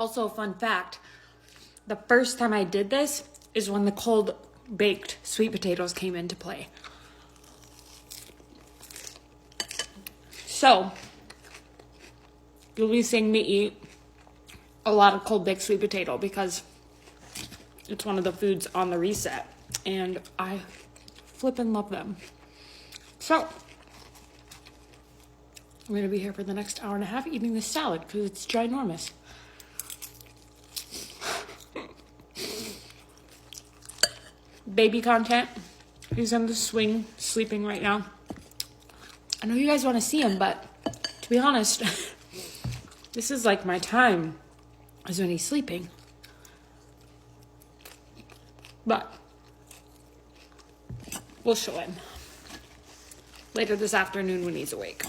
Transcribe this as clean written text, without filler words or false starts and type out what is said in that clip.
Also, fun fact, the first time I did this is when the cold baked sweet potatoes came into play. So, you'll be seeing me eat a lot of cold baked sweet potato because it's one of the foods on the reset. And I flippin' love them. So, I'm going to be here for the next hour and a half eating this salad because it's ginormous. Baby content. He's in the swing, sleeping right now. I know you guys want to see him, but to be honest, this is like my time, is when he's sleeping. But we'll show him later this afternoon when he's awake.